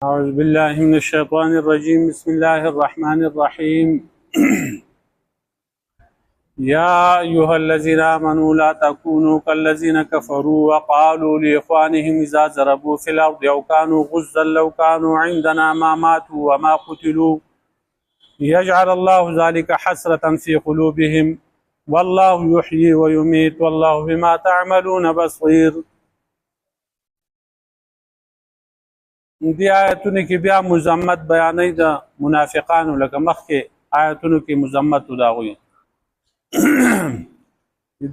أعوذ بالله من الشيطان الرجيم بسم الله الرحمن الرحيم يا أيها الذين آمنوا لا تكونوا كالذين كفروا وقالوا لإخوانهم إذا ضربوا في الأرض أو كانوا غزا لو كانوا عندنا ما ماتوا وما قتلوا يجعل الله ذلك حسرة في قلوبهم والله يحيي ويميت والله بما تعملون بصير. دې آیتونو کې بیا مذمت بیانې د منافقانو، لکه مخکې آیتونو کې مذمت د هغوی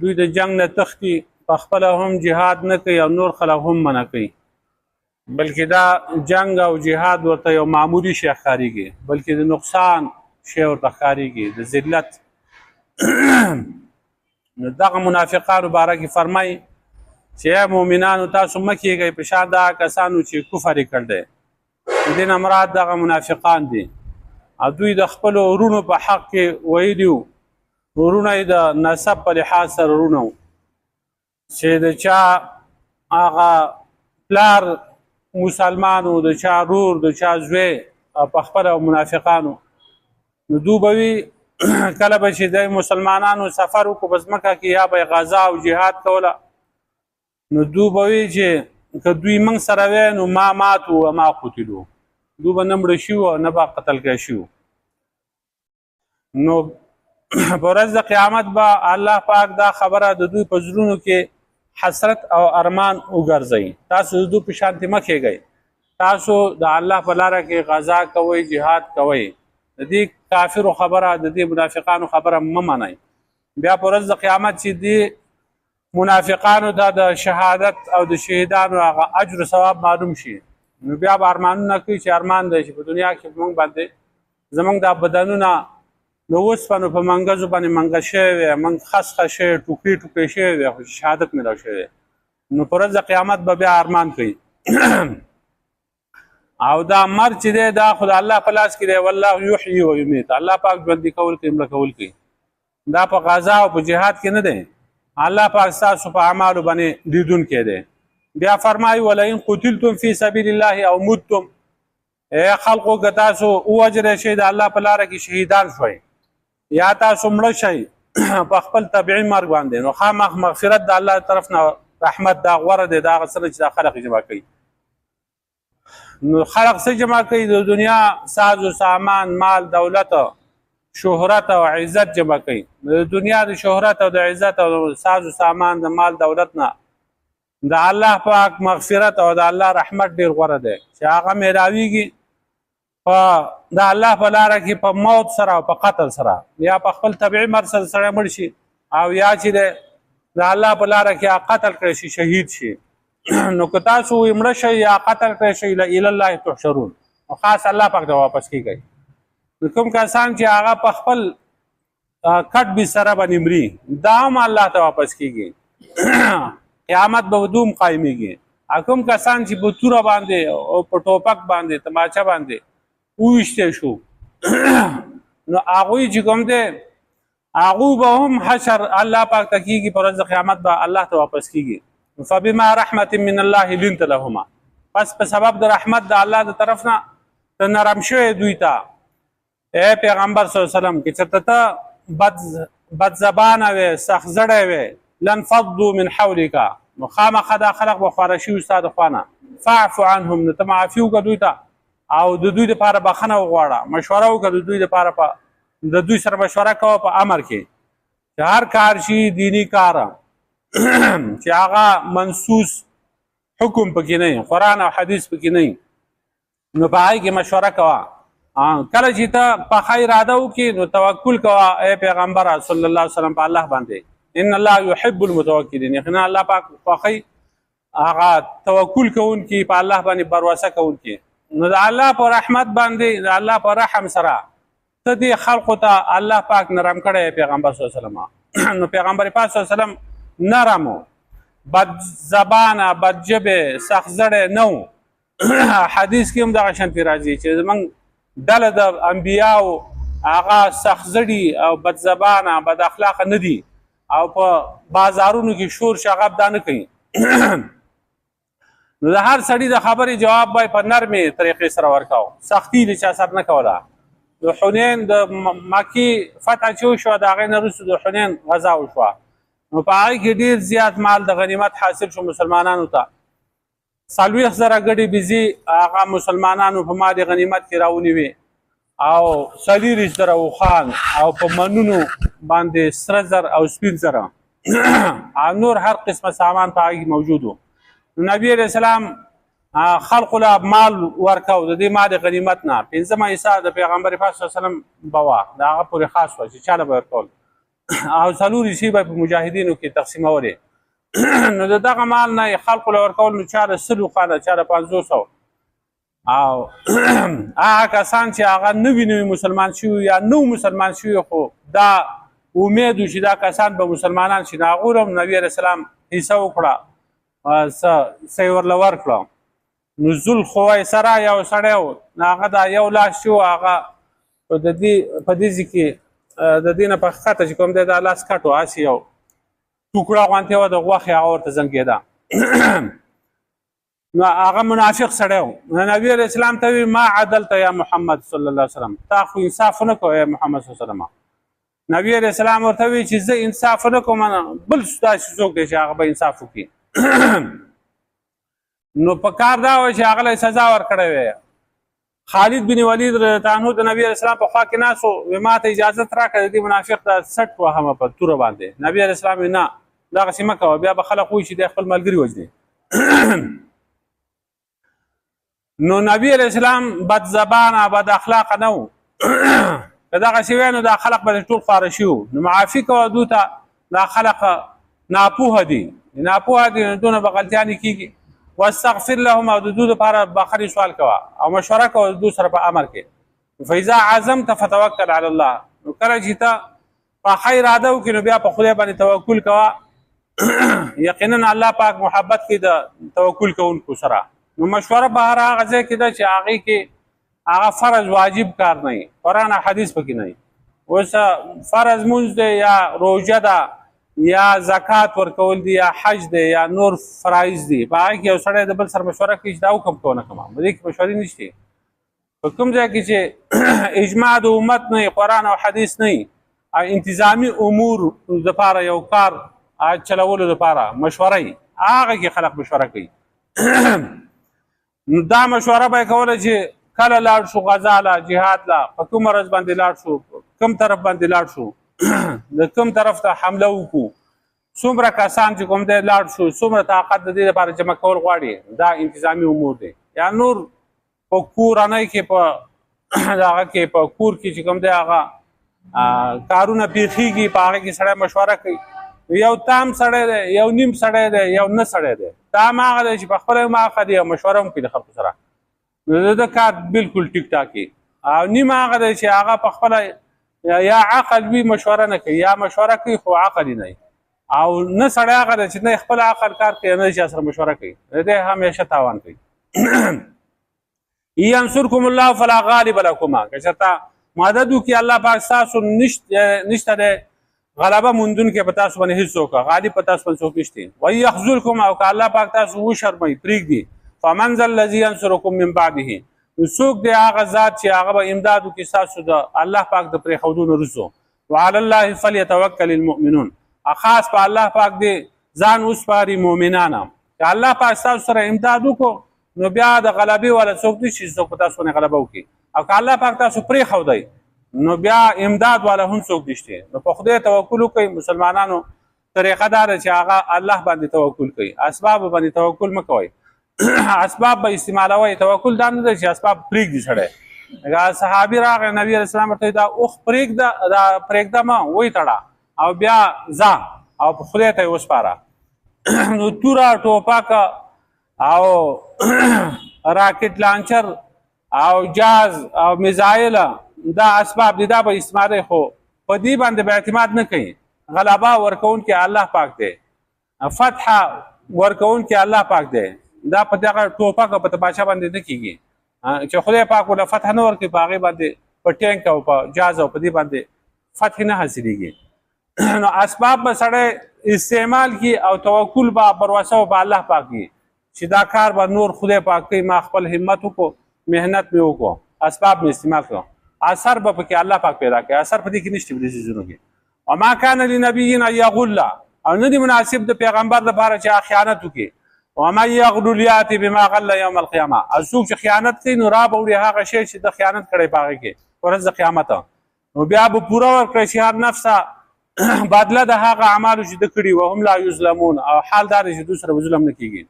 دوی د جنگ نه تښتي، پخپله هم جهاد نه کوي او نور خلک هم منع کوي، بلکې دا جنگ او جهاد ورته یو معمولي شی ښکارېږي، بلکې د نقصان شی ورته ښکارېږي، د ذلت. نو دغه منافقانو باره کې فرمایي چې مؤمنانو تاسو مه کېږئ په شان دغه کسانو چې کفر یې کړ دی. د دې نه مراد دغه منافقان دي، او دوی د خپلو ورونو په حق کې ویلي وو، ورونه یې د نسب په لحاظ سره ورونه وو، چې د چا هغه پلار مسلمان و، د چا رور، د چا زوی، په خپله منافقانو. نو دوی به وي کله به چې د مسلمانانو سفر وکړو په ځمکه کې، یا به غزا او جهاد کوله، نو دوی به وي چې که دوی موږ سره وی نو ما ماتو و ما قتلو، دوی به نه مړه شي او نه به قتل کړی شي. نو په ورځ د قیامت به الله پاک دا خبره د دوی په زړونو کې حسرت او ارمان وګرځوي. تاسو د دوی په شانتې مه کېږئ، تاسو د الله په لاره کې غزا کوئ، جهاد کوئ، د دې کافرو خبره، د دې منافقانو خبره مه منئ. بیا په ورځ د قیامت چې دې منافقانو ته د شهادت او د شهیدانو هغه اجر و ثواب معلوم شي، نو بیا به ارمانونه کوي چې ارمان دی چې په دنیا کې موږ باندې زموږ دا بدنونه د اوسپنو په منګزو باندې منګه شوی وي، موږ خسخه شوی، ټوکې ټوکې شوی وي، خو شهادت میلاو شوی. نو په ورځ د قیامت به بیا ارمان کوي. او دا مرګ چې دی دا خو د الله په لاس کې دی، والله یحیی و یمیت، الله پاک ژوندي کول کوي، مړه کول کوي. دا په غزا او په جهاد کې نه دی، الله پاک ستاسو په اعمالو باندې لیدونکی دی. بیا فرمایي ولئن قتلتم فی سبیل الله او متم، ای خلقو که تاسو ووژلی شئ د الله په لاره کې، شهیدان شوئ، یا تاسو مړه شئ په خپل طبیعي مرګ باندې، نو خامخ مغفرت د الله طرف نه، رحمت دا غوره دی د هغه سره چې دا خلق جمع کوي. نو خلق څه جمع کوي؟ د دنیا ساز و سامان، مال، دولت، شهرت او عزت جمع کوي. د دنیا د شهرت او د عزت او ساز و سامان، د مال دولت نه د الله پاک مغفرت او د الله رحمت ډیر غوره دی، چې هغه میلاویږي په د الله په لاره کې په موت سره او په قتل سره، یا په خپل طبیعي مرګ سره سړی مړ شي، او یا چې د الله په لاره کې قتل کړی شي، شهید شي. نو که تاسو مړه شئ یا قتل کړی شئ، الی الله تحشرون، او خاص الله پاک ته واپس کیږئ. کوم کسان چې هغه په خپل کټ بي سره باندې مري، دا هم الله ته واپس کیږي، قیامت به دوم قایمیږي. کوم کسان چې په توره باندې او په ټوپک باندې، تماچه باندې وویشتی شو، نو هغوی چې کوم دی هغوی به هم حشر الله پاک ته کیږي، په ورځ د قیامت به الله ته واپس کیږي. فبما رحمت من الله لنت لهما، پس په سبب د رحمت د الله د طرف نه ته نرم شوی دوی ته. اے پیغمبر صلی الله علیه وسلم کې چېرته ته بد زبانه وې، سخت زړی وې، لانفضوا من حولک، نو خامخا دا خلق به خواره شي ستا د خوا نه. فاعف عنهم، نو ته معافي وکړه دوی ته، او د دوی دپاره بخښنه وغواړه، مشوره وکړه د دوی دپاره، د دوی سره مشوره کوه په امر کې، چې هر کار شي دیني کار چې هغه منصوص حکم پکې نه وي، قرآن او حدیث پکې نه وي، نو په هغې کې مشوره کوه. کله چې ته پخه اراده وکړې نو توکل کوه ای پیغمبره صلی الله علیه وسلم په الله باندې، ان الله یحب المتوکلین، یقینا الله پاک خوښوي هغه توکل کوونکي، په الله باندې بروسه کوونکي. نو د الله په رحمت باندې، د الله په رحم سره ته دې خلقو ته الله پاک نرم کړی پیغمبر صلی الله علیه وسلم. نو پیغمبر پاک صلی الله علیه وسلم نرم و، بد زبانه، بد ژبې، سخت زړی نه و. حدیث کې هم دغه شانتې راځي چې زموږ ډله د انبیاو هغه سخت زړي او بد زبانه، بد اخلاقه نه دي، او په بازارونو کې شور شغب دا نه کوي. نو د هر سړي د خبرې جواب به په نرمې طریقې سره ورکاو، سختي د چا سر نه کوله. د حنین د مکې فتح چې وشوه د هغې نه وروسته د حنین غزا وشوه، نو په هغې کې ډېر زیات مال د غنیمت حاصل شو مسلمانانو ته. 40,000 ګډې بيزي هغه مسلمانانو په مال غنیمت کې راونیوې او 40 زره اوښان او په منونو باندې سره زر او سپین زره او نور هر قسمه سامان په هغې موجود و. نبی علیه السلام خلقو له مال ورکاو د دې مال غنیمت نه. 5مه حصه د پیغمبر پاک صلی الله علیه وسلم به وه، د هغه پورې خاص وه چې چا له به ورکول او 4 حصې به په مجاهدینو کې تقسیمولې. نو د دغه مال نه خلقو له ورکول، نو چا له 100 اوښانه، چا له 500 او هغه کسان چې هغه نوي مسلمان شوي یا نو مسلمان شوي خو دا امید و چې دا کسان به مسلمانان شي، نو هغو هم نبي علیه السلام حصه وکړه، څه یې ورله ورکړه. نو ذوالخویسره یو سړی و، هغه دا یو لاس چې و هغه په دې ځای کې د دې نه په ښکته چې کوم دی دا لاس کټ و، هسې یو ټوکړه غوندې وه د غوښې، هغه ورته زنګېده. نو هغه منافق سړی و. نبي علیه السلام ته وی ما عدلت یا محمد صلی الله علیه وسلم، تا خو انصاف نه کوې محمد صلی الله علیه وسلم. نبي علیه السلام ورته وی چې زه انصاف نه کوم، بل داسې څوک دی چې هغه به انصاف وکړي. نو په کار دا وه چې هغه له سزا ورکړی وی. خالد بن ولید رضی الله عنه د نبي علیه السلام په خوا کې ناست و، وی ما ته اجازت راکړه د دې منافق ته سټ وهمه په توره باندې. نبي علیه السلام وی نه دغسې مه کوه، بیا به خلک وایي چې دی خپل ملګري وژني. نو نبی علیه السلام بد زبانه بد اخلاقه نه و. که دغسې وی نو دا خلق به ټول خواره شي وو. نو معافي کوه دو ته، دا خلق ناپوهه دي، ناپوهه دي، نو دونه به غلطیانې کېږي. واستغفر لهم، او د دو دپاره بخښنې سوال کوه او مشوره کوه د دو سره په امر کې. فاذا عزمت فتوکل علی الله، نو کله چې ته پاخه اراده وکړې نو بیا په خدای باندې توکل کوه. یقینا الله پاک محبت کې د توکل کوونکو سره. نو مشوره به هر هغه ځای کې ده چې هغې کې هغه فرض واجب کار نه وي، قرآن او حدیث پکې نه وي. اوس فرض مونځ دی یا روژه ده یا زکات ورکول دي یا حج دی یا نور فرایض دي، په هغې کې یو سړی د بل سره مشوره کوي چې دا حکم کوه نه کومه، په دې کې مشورې نشته. په کوم ځای کې چې اجماع د امت نه وي، قرآن او حدیث نه وي، او انتظامي امور دپاره یو کار چلولو دپاره مشوره وي، هغه کې خلک مشوره کوي. نو دا مشوره به یې کوله چې کله لاړ شو غزا له، جهاد له، په کومه ورځ باندې لاړ شو، کوم طرف باندې لاړ شو، د کوم طرف ته حمله وکړو، څومره کسان چې کوم دی لاړ شو، څومره طاقت د دې لپاره جمع کول غواړي، دا انتظامي امور دی. یا نور په کورنۍ کې په هغه کې په کور کې چې کوم دی هغه کارونه پیښیږي، په هغه کې سړی مشوره کوي. یو تام سړی دی، یو نیم سړی دی، یو نه سړی دی. تام هغه دی چې په خپله هم هغه دی او مشوره هم کوي د خلکو سره، نو د کار بالکل ټیک ټاک. او نیم هغه دی چې هغه په خپله یا عقل وي مشوره نه کوي، یا مشوره کوي خو عقل نه وي. او نه سړی هغه دی چې نه خپل عقل کار کوي نه چا سره مشوره کوي، دی همیشه تاوان کوي. ینصرکم الله فلا غالب لکما، که چېرته مدد وکړي الله پاک ستاسو نشته دی غلبه موندونکی په تاسو باندې هېڅوک، غالب په تاسو باندې څوک نشته. ویخذلکم، او که الله پاک تاسو وشرموي پرېږدي، فمن ذا الذي ينصركم من بعده، نو څوک دی هغه ذات چې هغه به امداد وکړي ستاسو د الله پاک د پرېښودو نه وروستو. وعلى الله فليتوکل المؤمنون، خاص په الله پاک دی ځان وسپاري مؤمنانه. که الله پاک ستاسو سره امداد وکړو نو بیا د غلبې والا څوک نشي څوک په تاسو باندې غلبه وکړي. او که الله پاک تاسو پرېښودی نو بیا امداد والا هم څوک نشته. نو په خدای توکل وکړئ. مسلمانانو طریقه دا ده چې هغه الله باندې توکل کوي، اسباب باندې توکل مه کوئ. اسباب به استعمالوئ. توکل دا نه ده چې اسباب پرېږدي سړی. لکه صحابي راغی نبي علیه السلام ورته دا اوښ پرېږدمه ویې تړه او بیا ځه او خدای ته یې وسپاره. نو توره ټوپک او راکټ لانچر او جاز او میزایل دا اسباب دي، دا به استعمالوي، خو په دې باندې به اعتماد نه کوي. غلبه ورکوونکی الله پاک دی، فتح ورکوونکی الله پاک دی. دا په دغه ټوپک او په تماچه باندې نه کېږي چې خدای پاک ورله فتح نه ورکوي، په هغې باندې په ټینک او په جاز او په دې باندې فتح نه حاصلېږي. نو اسباب به سړی استعمال کړي او توکل به بر وسه په الله پاک وي چې دا کار به نور خدای پاک کوي، ما خپل همت وکړو، محنت مې وکړو، اسباب مې استعمال کړو، اثر به پکې الله پاک پیدا کوي. اثر په دې کې نشته په دې څیزونو کې. وما کان لنبي ان یغل، او نه دی مناسب د پیغمبر لپاره چې خیانت وکړي. ومن یغل یاتی بما غل یوم القیامه، او څوک چې خیانت کوي نو را به وړي هغه شی چې د خیانت کړی په هغې کې ورځ د قیامت، نو بیا به پوره ورکړی چې هر نفسه بدله د هغه اعمالو چې ده کړي، وهم لا یظلمون، او حال دا دی چې دوی سره به ظلم نه کېږي.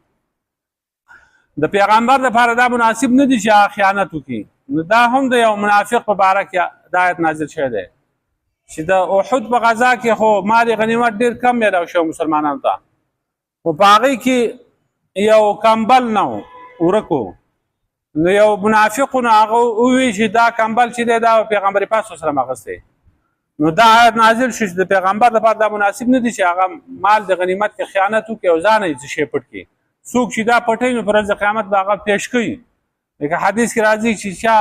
د پیغمبر لپاره دا مناسب نه دي چې هغه خیانت وکړي. نو دا هم د یو منافق په باره کې دا آیت نازل شوی دی چې د احد په غزا کې خو مال غنیمت ډېر کم میلاو شو مسلمانانو ته، خو په هغې کې یو کمبل نه ورکو. نو یو منافقو نو هغه ووایي چې دا کمبل چې دی دا پیغمبر پاک صلی الله علیه وسلم اخیستی. نو دا آیت نازل شو چې د پیغمبر لپاره دا مناسب نه دي چې هغه مال د غنیمت کې خیانت وکړي او ځان یې څه شی پټ کړي. څوک چې دا پټوي نو په ورځ د قیامت به هغه پیش کوي. لکه حدیث کې راځي چې چا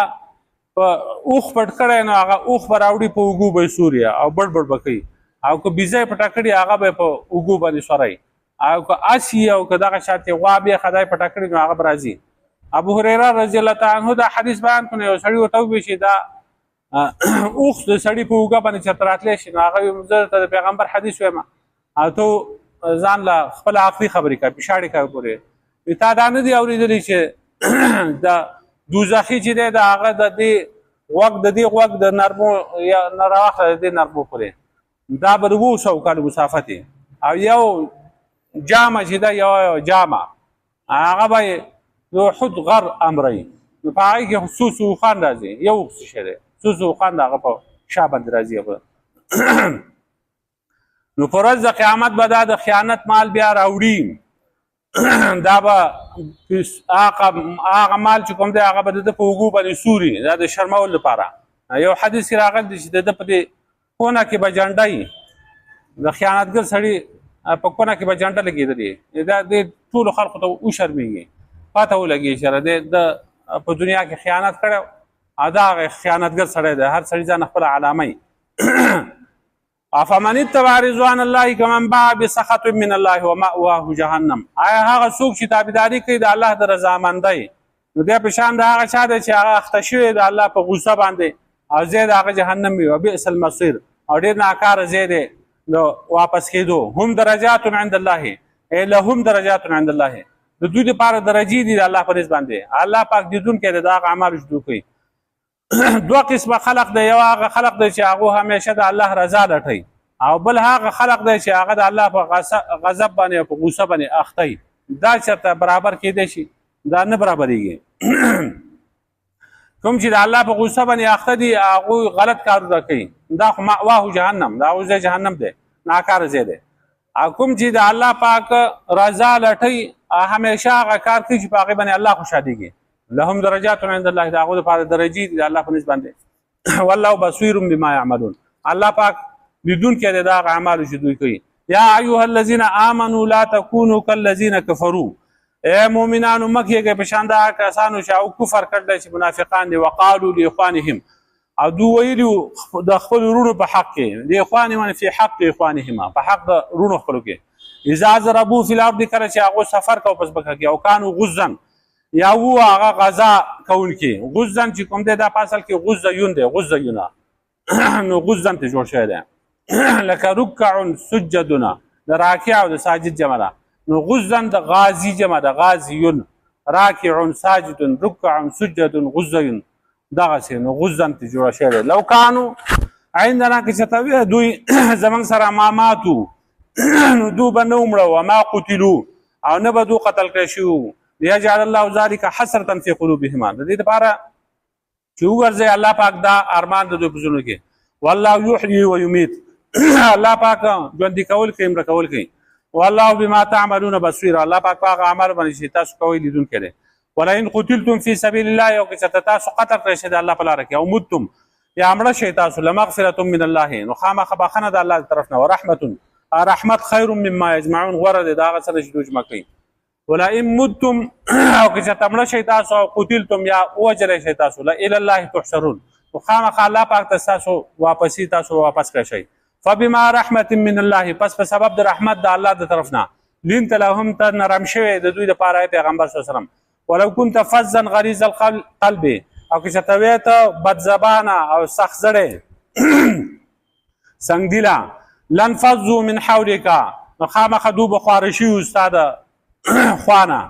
په اوښ پټ کړی نو هغه اوښ به راوړي په اوږو به یې سوري او بډ بډ به کوي، او که بیزه یې پټه کړي هغه به یې په اوږو باندې سوری، او که اس یي او که دغه شاتې غوا بیا خدای پټه کړي نو هغه به راځي. ابو هریره رضی الله تعالی عنه دا حدیث بیان کړی، یو سړي ورته وویل چې دا اوښ د سړي په اوږه باندې چېرته راتلی شي، نو هغه ویل زه درته د پیغمبر حدیث وایم، او ته ځان له خپله عقلي خبرې کوه، پیشاړې کوه پورې. تا دا نه دي اورېدلی چې د دوزخي چې دی د هغه د دې غوږ د نرمو یا نه راواخله د دې نرمو پورې دا به د 200 کالو مسافت او یو جامه چې ده یو جامه هغه به د احد غر امری، نو په هغې کې څو سوخان راځي، یو څه شی دی څو سوخان د هغه په شا باندې راځي. نو په ورځ د قیامت به دا د خیانت مال بیا راوړي، دا به هغه مال چې کوم دی هغه به د ده په اوږو باندې سوري، دا د شرمولو لپاره. یو حدیث کې راغلی دی چې د ده په دې کونه کې به جنډه د خیانتګر سړي په کونه کې به جنډه لګېدلې، دا د ټولو خلکو ته وشرمېږي، پته ولګي چې د په دنیا کې خیانت کړی او دا هغه خیانتګر سړی دی، هر سړي ځان خپله علامه افمن اتبع رضوان الله کمن باع بسخط من الله ومأواه جهنم. آیا هغه څوک چې تابعداري کوي د الله د رضامندۍ نو دی په شان د هغه چا دی چې هغه اخته شوی د الله په غوسه باندې او ځای د هغه جهنم وي، وبئس المصیر، او ډېر ناکاره ځای دی د واپس کېدو. هم درجات عند الله، لهم درجات عند الله، د دوی لپاره درجې دي د الله په نسبت باندې. الله پاک دیدونکی دی د هغه اعمالو چې دوی کوي. دوه قسمه خلق دی، یو هغه خلق دی چې هغه همیشه د الله رضا لټوي، او بل هغه خلق دی چې هغه د الله په غضب باندې او په غوسه باندې اخته وي. دا چېرته برابر کېدی شي؟ دا نه برابرېږي. کوم چې د الله په غوسه باندې اخته دي هغوی غلط کارونه کوي، دا خو مأواه جهنم، دا هغوی ځای جهنم دی، ناکاره ځای دی. او کوم چې د الله پاک رضا لټوي همیشه هغه کار کوي چې په هغې باندې الله خوشحالېږي. لهم درجات عند الله، د هغو لپاره درجې دي د الله په نسبت باندې. والله بصیر بما یعملون، الله پاک لیدونکی دی د هغه اعمالو چې دوی کوي. یا ایها الذین آمنوا لا تکونوا کالذین کفروا، ای مؤمنانو مه کېږئ په شان د هغه کسانو چې هغو کفر کړی چې منافقان دي. وقالوا لاخوانهم، او دوی ویلي د خپل وروڼو په حق کې، لاخوانهم فی حق اخوانهما، په حق د وروڼو خپلو کې. اذا ضربوا فی الارض، کله چې هغو سفر کو په ځمکه کې، او کانوا غزا، یا و هغه غزا کوونکي. غزن چې کوم دی دا په اصل کې غزیون دی، غزیونه نو غزن ته جوړ شوی دی. لکه رکع سجدونه، د راکع او د ساجد جمع ده. نو غزن د غازی جمع ده، غازیون، راکع ساجد رکع سجد غزیون، دغسې. نو غزن ته جوړه شوی دی. لو کانو عندنا، که چېرته وي دوی زموږ سره ما ماتو نو دوی به نه ومړه، وما قتلو، او نه به دوی قتل کړی شوي وو. لیجعل الله ذلک حسرة فی قلوبهما، د دې لپاره چې وګرځوي الله پاک دا ارمان د دوی په زړونو کې. والله یحیی و یمیت، الله پاک ژوندي کول کوي، مړه کول کوي. والله بما تعملون بصیر، الله پاک په هغه اعمالو باندې چې تاسو کوئ لیدونکی دی. ولئن قتلتم فی سبیل الله، یو که چېرته تاسو قتل کړی شئ د الله په لاره کې، او متم یا مړه شئ تاسو، لمغفرة من الله، نو خامخا بخښنه د الله طرف نه، ورحمة، رحمت خیر مما یجمعون، غوره دی د هغه څه چې دوی جمع کوي. ولئن متم، او که چېرته مړه شئ تاسو، او قتلتم یا ووژلی شئ تاسو، الی الله تحشرون، نو خامخا الله پاک ته ستاسو واپسي، تاسو واپس کړی شئ. فبما رحمة من الله، پس په سبب د رحمت د الله د طرف نه، لینت لهم ته نرم شوی د دوی دپاره پیغمبر صلی الله علیه وسلم ولو كنت فظا غلیظ القلب او که چېرته وې ته بدزبانه او سخت زړی سنګدیله لانفضوا من حولک نو خامخا دوی به خواره شوي ستا د خوانه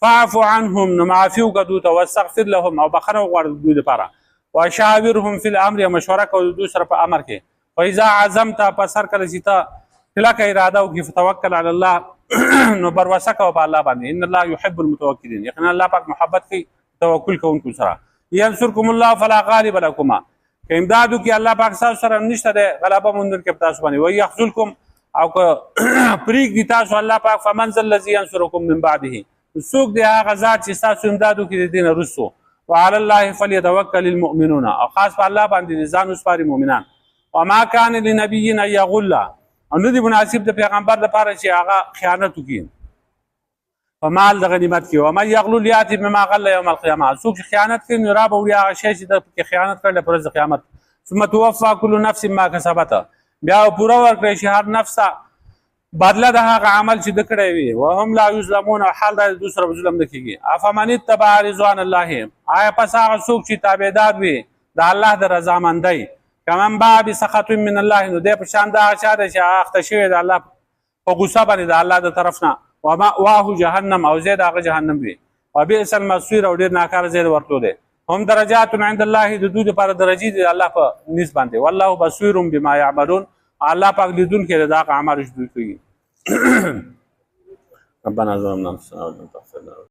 فاعفو عنهم نو معافي وکړه دوی ته واستغفر لهم او بخښنه وغواړه دوی دپاره وشاورهم فی الامر مشوره کوه دوی سره په امر کې فاذا عزمت پس هر کله چې ته کلکه اراده وکړي فتوکل علی الله نو بروسه کوه په الله باندې ان الله یحب المتوکلین یقینا الله پاک محبت کوي توکل کوونکو سره ینصرکم الله فلا غالب لکما که امداد وکړي الله پاک ستاسو سره نشته دی غلبه موندونکی په تاسو باندې ویخذلکم او که پرېږدي تاسو الله پاک فمن ذا الذي ینصرکم من بعده څوک دی هغه ذات چې ستاسو امداد وکړي د دې نه وروستو وعلى الله فليتوکل المؤمنون او خاص په الله باندې ځان وسپاري مؤمنان وما كان لنبي ان يغل او نه دی مناسب د پیغمبر لپاره چې هغه خیانت وکړي په مال د غنیمت کې ومن یغلل یأتی بما غل یوم القیامه څوک چې خیانت کوي نو را به وړي هغه شی چې د خیانت کړی په ورځ د قیامت ثم توفى كل نفس ما كسبت بیا پوره ورکړی شي هر نفس بدله د هغه عمل چې د کړی وي وهم لا یظلمون حال د دوی سره ظلم نه کیږي افمن اتبع رضوان الله آیا پس هغه څوک چې تابعدار وي د الله د رضامندۍ کمن باع بسخط من الله نو دی په شان د هغه چا دی چې هغه اخته شوی د الله په غوسه باندې د الله د طرف نه ومأواه جهنم او ځای د هغه جهنم وي وبئس المصیر او ډېر ناکاره ځای د ورتلو دی هم درجات عند الله د دوی دپاره درجې دي الله په نس باندې والله بصیر بما یعملون الله پاک لیدونکی دی د هغه اعمال چې دوی کوي ربنا ظلمنا انفسنا وان لم تغفر لنا